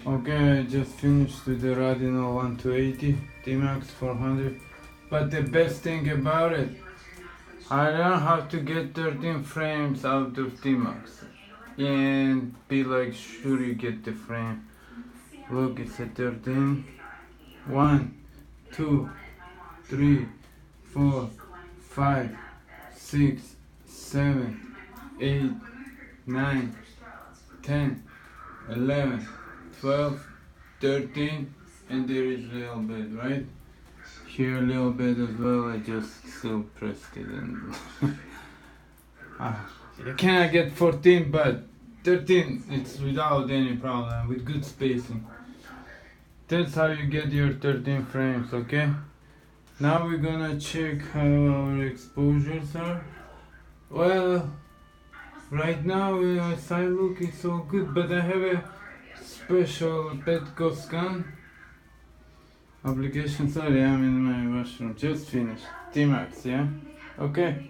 Okay, I just finished with the Radino 1280 T-Max 400. But the best thing about it, I don't have to get 13 frames out of T-Max and be like sure you get the frame. Look, it's a 13. 1, 2, 3, 4, 5, 6, 7, 8, 9, 10, 11, 12, 13, and there is a little bit, right? Here a little bit as well, I just still pressed it and you cannot get 14, but 13 it's without any problem, with good spacing. That's how you get your 13 frames, okay? Now we're gonna check how our exposures are. Well, right now side look is all good, but I have a special Petco scan application. Sorry, I'm in my washroom, just finished. T-Max, yeah? Okay.